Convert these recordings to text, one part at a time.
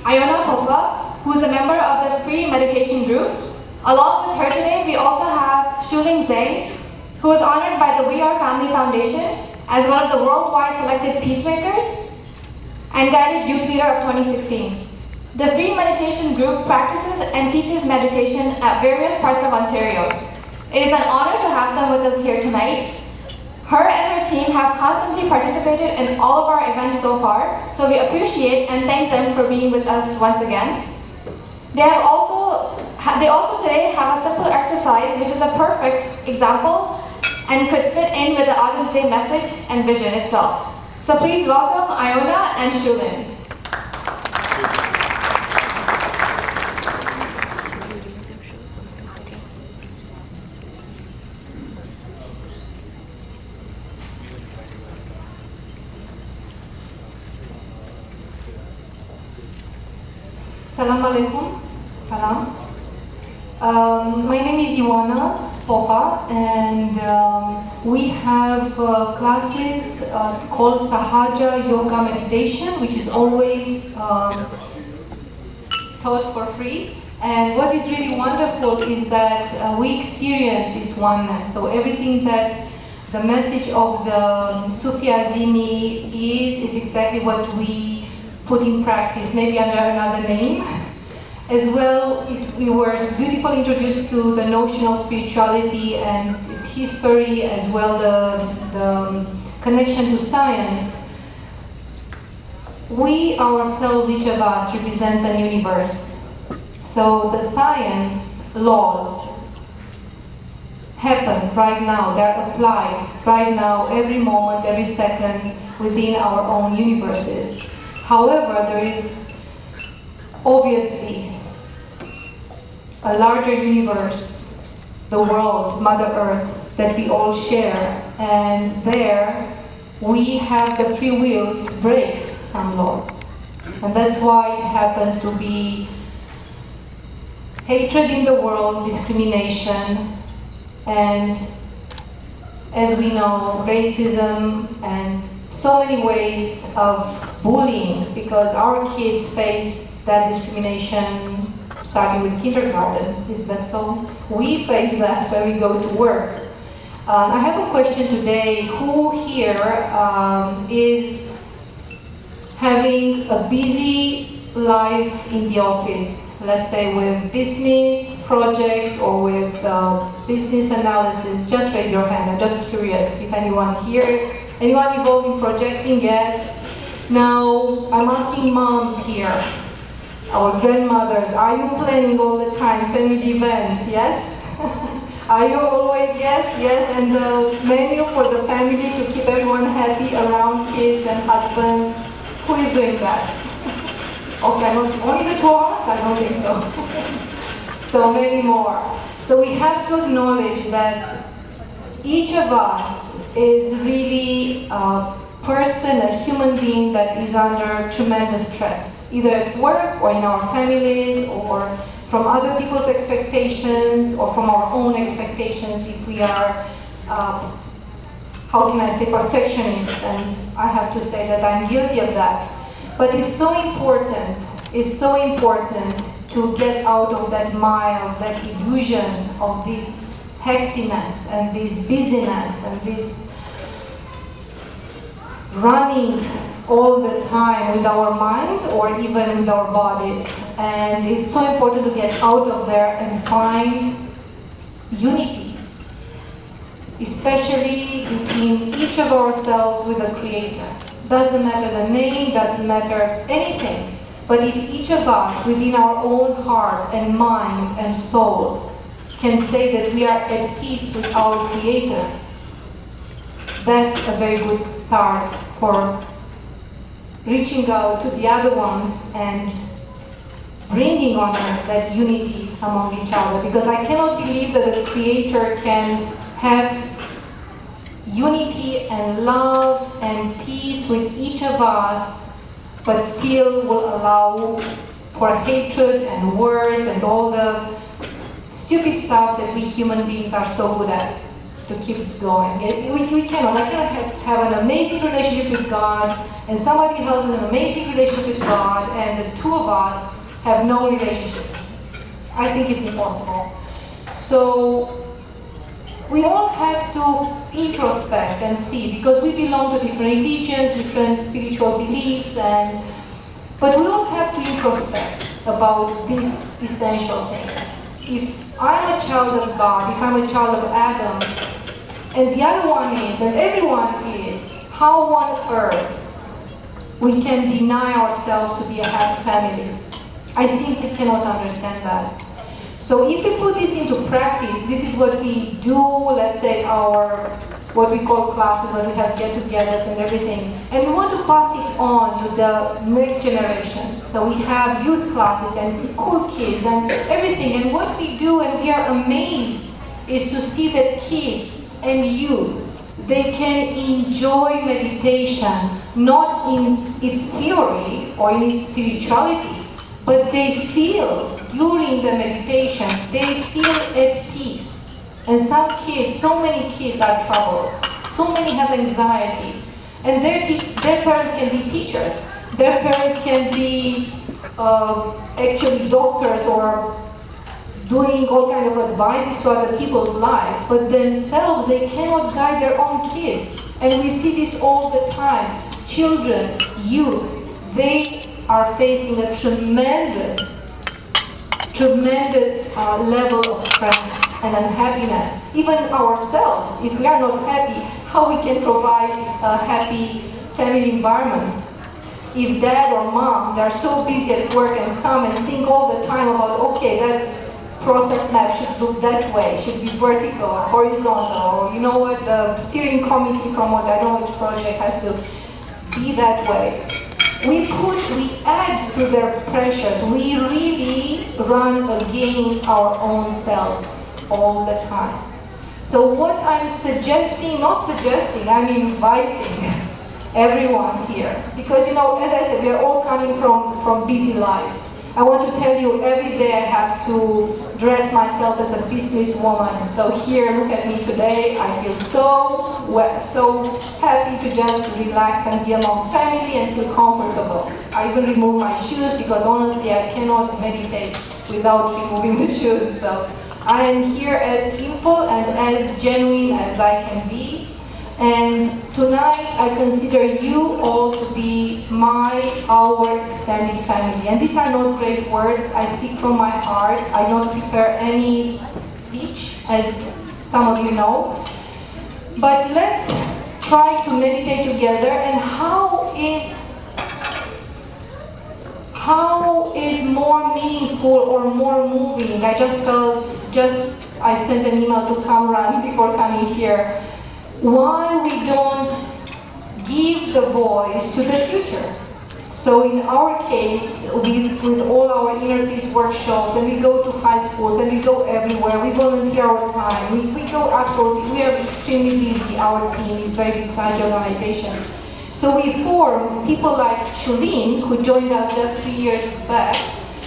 Iona Kopla, who is a member of the Free Meditation Group. Along with her today, we also have Shuling Zhang, who was honored by the We Are Family Foundation as one of the worldwide selected peacemakers and guided youth leader of 2016. The Free Meditation Group practices and teaches meditation at various parts of Ontario. It is an honor to have them with us here tonight. Her and her team have constantly participated in all of our events so far, so we appreciate and thank them for being with us once again. They also today have a simple exercise which is a perfect example and could fit in with the Autumn's Day message and vision itself. So please welcome Iona and Shulin. Salam alaikum. Salam. My name is Yogini and we have classes called Sahaja Yoga Meditation, which is always taught for free. And what is really wonderful is that we experience this oneness. So everything that the message of the Sufi Azimi is exactly what we put in practice, maybe under another name. As well, we were beautifully introduced to the notion of spirituality and its history, as well the connection to science. We ourselves, each of us, represents a universe. So the science laws happen right now, they're applied right now, every moment, every second, within our own universes. However, there is obviously a larger universe, the world, Mother Earth, that we all share, and there we have the free will to break some laws. And that's why it happens to be hatred in the world, discrimination, and as we know, racism, and so many ways of bullying, because our kids face that discrimination starting with kindergarten. Is that so? We face that when we go to work. I have a question today. Who here is having a busy life in the office? Let's say with business projects or with business analysis. Just raise your hand. I'm just curious if anyone here, anyone involved in projecting? Yes. Now, I'm asking moms here, our grandmothers, are you planning all the time family events? Yes? Are you always yes? Yes, and the menu for the family to keep everyone happy around kids and husbands? Who is doing that? Okay, only the two of us? I don't think so. So many more. So we have to acknowledge that each of us is really a person, a human being that is under tremendous stress, either at work or in our families or from other people's expectations or from our own expectations if we are, how can I say, perfectionists, and I have to say that I'm guilty of that. But it's so important to get out of that mire, that illusion of this hecticness and this busyness and this running all the time with our mind or even with our bodies. And it's so important to get out of there and find unity, especially between each of ourselves with the Creator. Doesn't matter the name, doesn't matter anything. But if each of us within our own heart and mind and soul can say that we are at peace with our Creator, that's a very good start for reaching out to the other ones and bringing on that unity among each other. Because I cannot believe that the Creator can have unity and love and peace with each of us, but still will allow for hatred and wars and all the stupid stuff that we human beings are so good at. to keep going. We cannot. I cannot have an amazing relationship with God, and somebody else has an amazing relationship with God, and the two of us have no relationship. I think it's impossible. So we all have to introspect and see, because we belong to different religions, different spiritual beliefs, but we all have to introspect about this essential thing. If I'm a child of God, if I'm a child of Adam, and the other one is, and everyone is, how on earth we can deny ourselves to be a happy family? I simply cannot understand that. So if we put this into practice, this is what we do, let's say what we call classes, where we have get-togethers and everything. And we want to pass it on to the next generations. So we have youth classes and cool kids and everything. And what we do, and we are amazed, is to see that kids and youth, they can enjoy meditation, not in its theory or in its spirituality, but they feel during the meditation, they feel at peace. And some kids, so many kids are troubled, so many have anxiety, and their parents can be teachers, their parents can be actually doctors or doing all kind of advice to other people's lives, but themselves, they cannot guide their own kids. And we see this all the time. Children, youth, they are facing a tremendous level of stress and unhappiness. Even ourselves, if we are not happy, how we can provide a happy family environment? If dad or mom, they're so busy at work and come and think all the time about, okay, that process map should look that way, should be vertical or horizontal, or you know what, the steering committee from what I don't know which project has to be that way. We add to their pressures. We really run against our own selves all the time. So what I'm suggesting, not suggesting, I'm inviting everyone here. Because, you know, as I said, we are all coming from busy lives. I want to tell you, every day I have to dress myself as a businesswoman. So here, look at me today. I feel so happy to just relax and be among family and feel comfortable. I even remove my shoes because honestly, I cannot meditate without removing the shoes. So I am here as simple and as genuine as I can be. And tonight I consider you all to be our extended family. And these are not great words. I speak from my heart. I don't prepare any speech, as some of you know. But let's try to meditate together. And how is more meaningful or more moving? I just felt, I sent an email to Kamran before coming here. Why we don't give the voice to the future? So in our case, with all our inner peace workshops, and we go to high schools, and we go everywhere, we volunteer our time, we go absolutely, we are extremely busy, our team is very busy organization. So we form people like Shulin, who joined us just 3 years back.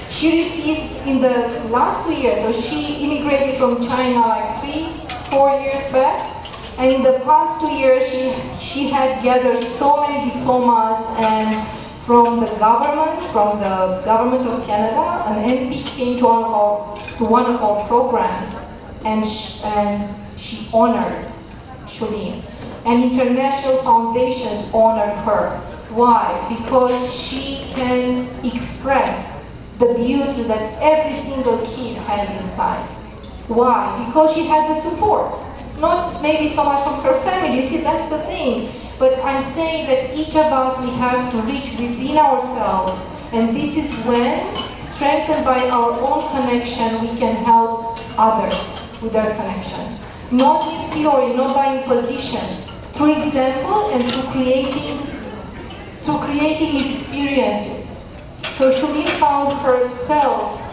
She received in the last 2 years, so she immigrated from China like 3-4 years back. And in the past 2 years, she had gathered so many diplomas, and from the government of Canada, an MP came to one of our programs, and she honored Shulin. And international foundations honored her. Why? Because she can express the beauty that every single kid has inside. Why? Because she had the support. Not maybe so much from her family, you see, that's the thing. But I'm saying that each of us, we have to reach within ourselves. And this is when, strengthened by our own connection, we can help others with their connection. Not in theory, not by imposition. Through example and through creating experiences. So Shulin found herself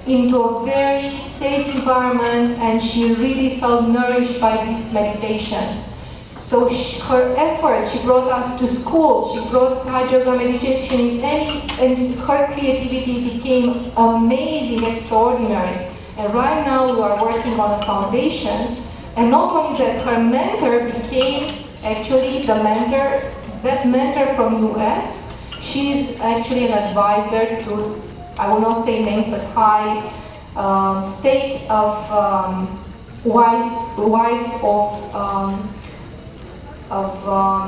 into a very safe environment, and she really felt nourished by this meditation. So her efforts, she brought us to school, she brought Hatha Yoga meditation and her creativity became amazing, extraordinary. And right now we are working on a foundation And not only that, her mentor became actually the mentor, that mentor from US. She's actually an advisor to, I will not say names, but high state of wives of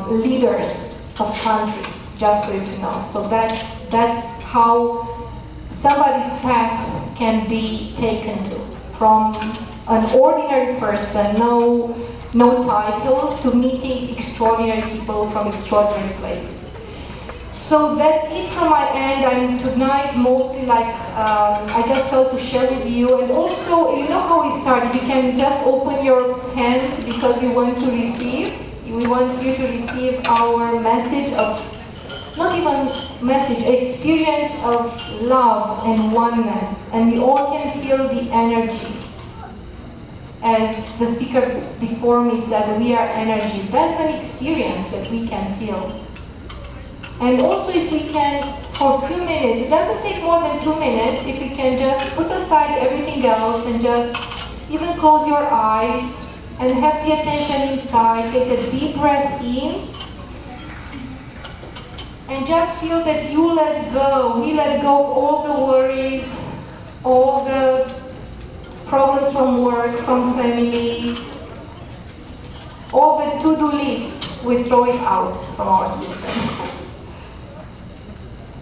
leaders of countries, just for you to know. So that's how somebody's path can be taken to, from an ordinary person, no title, to meeting extraordinary people from extraordinary places. So that's it from my end. I'm tonight mostly like, I just thought to share with you. And also, you know how we started, you can just open your hands because we want to receive. We want you to receive our message of, not even message, experience of love and oneness. And we all can feel the energy. As the speaker before me said, we are energy. That's an experience that we can feel. And also if we can, for a few minutes, it doesn't take more than 2 minutes, if we can just put aside everything else and just even close your eyes and have the attention inside, take a deep breath in, and just feel that you let go. We let go of all the worries, all the problems from work, from family, all the to-do lists, we throw it out from our system.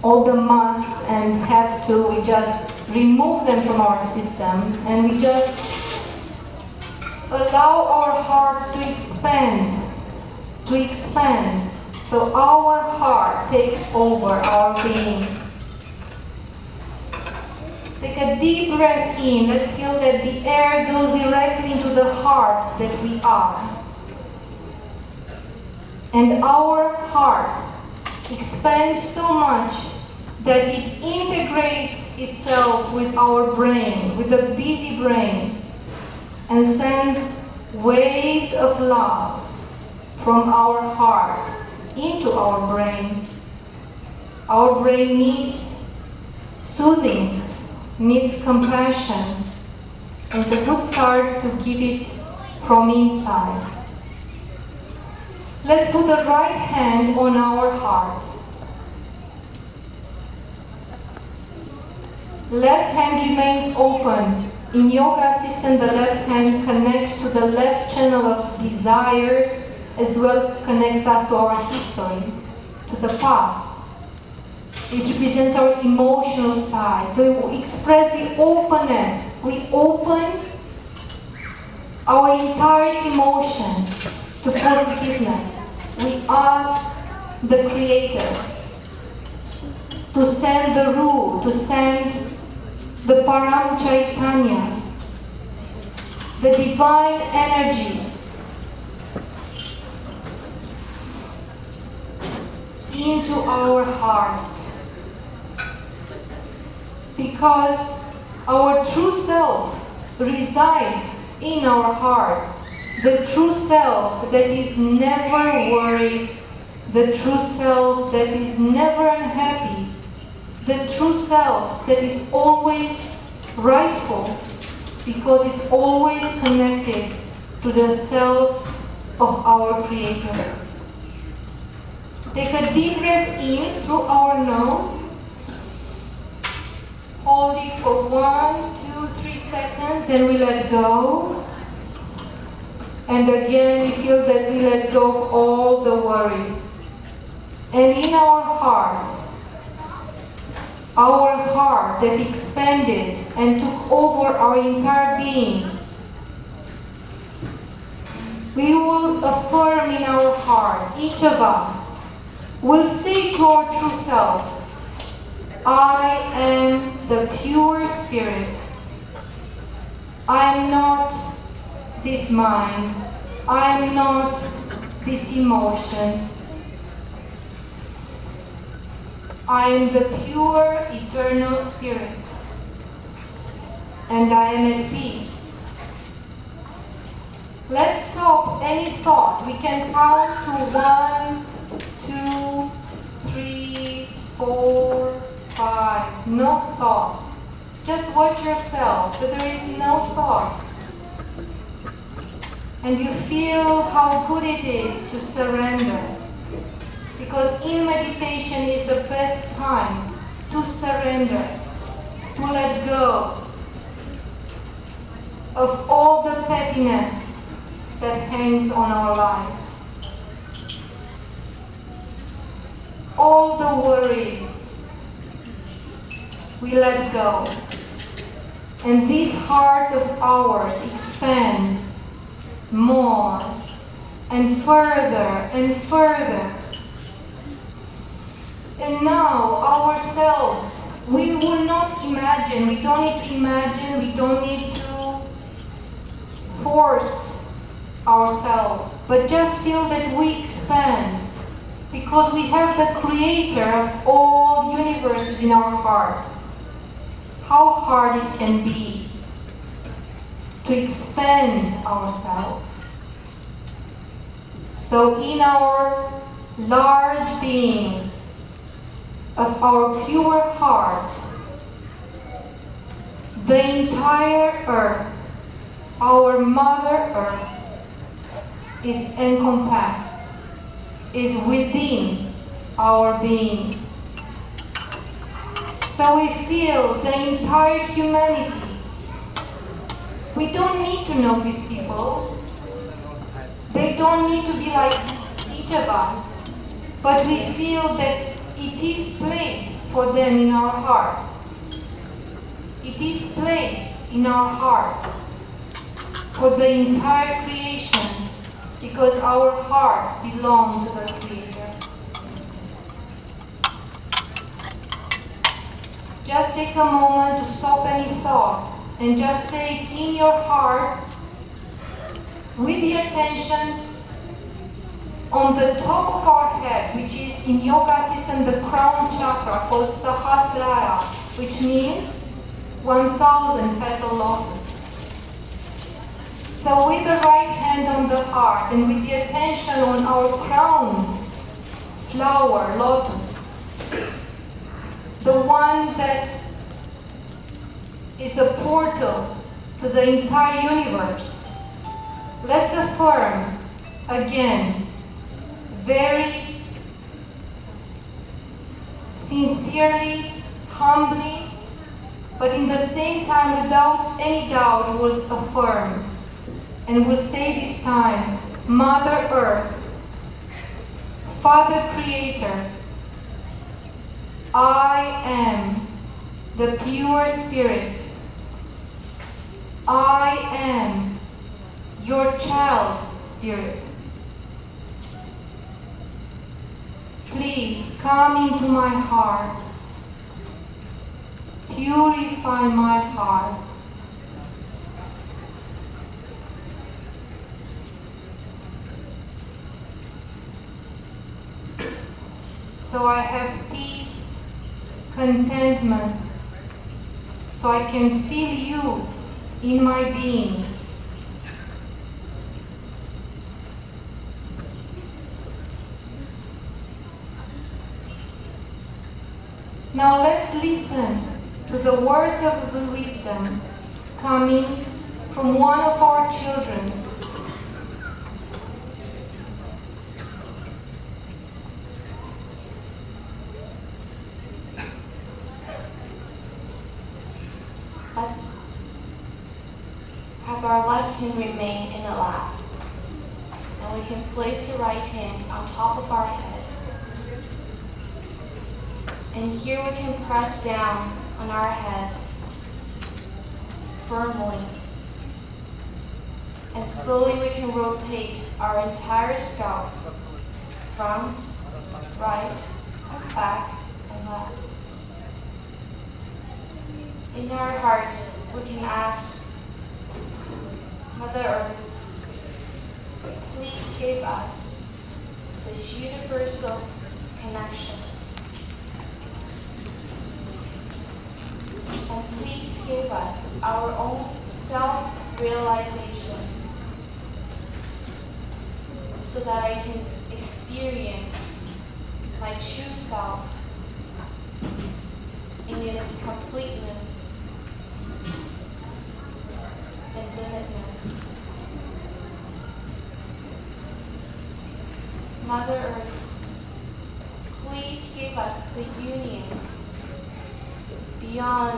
All the musts and have to, we just remove them from our system, and we just allow our hearts to expand. So our heart takes over our being. Take a deep breath in. Let's feel that the air goes directly into the heart that we are. And our heart expands so much that it integrates itself with our brain, with the busy brain, and sends waves of love from our heart into our brain. Our brain needs soothing, needs compassion, and it's a good start to give it from inside. Let's put the right hand on our heart. Left hand remains open. In yoga system, the left hand connects to the left channel of desires, as well connects us to our history, to the past. It represents our emotional side. So we express the openness. We open our entire emotions to positiveness. We ask the Creator to send the Ru, to send the Param Chaitanya, the divine energy, into our hearts. Because our true self resides in our hearts. The true self that is never worried, the true self that is never unhappy, the true self that is always rightful, because it's always connected to the self of our Creator. Take a deep breath in through our nose. Hold it for 1, 2, 3 seconds, then we let go. And again, we feel that we let go of all the worries. And in our heart that expanded and took over our entire being, we will affirm in our heart, each of us will say to our true self, I am the pure spirit. I am not this mind. I am not these emotions. I am the pure, eternal spirit. And I am at peace. Let's stop any thought. We can count to 1, 2, 3, 4, 5. No thought. Just watch yourself, that there is no thought. And you feel how good it is to surrender. Because in meditation is the best time to surrender, to let go of all the pettiness that hangs on our life. All the worries, we let go. And this heart of ours expands more and further and further. And now ourselves, we will not imagine, we don't need to imagine, we don't need to force ourselves, but just feel that we expand because we have the creator of all universes in our heart. How hard it can be to expand ourselves. So in our large being of our pure heart, the entire earth, our Mother Earth, is encompassed, is within our being. So we feel the entire humanity. We don't need to know these people. They don't need to be like each of us. But we feel that it is place for them in our heart. It is place in our heart for the entire creation, because our hearts belong to the Creator. Just take a moment to stop any thought and just say it in your heart with the attention on the top of our head, which is in yoga system the crown chakra called Sahasrara, which means 1,000 petal lotus. So with the right hand on the heart and with the attention on our crown flower, lotus, the one that is the portal to the entire universe, let's affirm again, very sincerely, humbly, but in the same time without any doubt, we'll affirm and we'll say this time, Mother Earth, Father Creator, I am the pure spirit. I am your child spirit. Please come into my heart. Purify my heart. So I have peace, contentment, so I can feel you in my being. Now let's listen to the words of wisdom coming from one of our children. Let's have our left hand remain in the lap. And we can place the right hand on top of our head. And here we can press down on our head firmly. And slowly we can rotate our entire scalp, front, right, back, and left. In our hearts, we can ask Mother Earth, please give us this universal connection. And please give us our own self-realization so that I can experience my true self in its completeness and limitless. Mother Earth, please give us the union beyond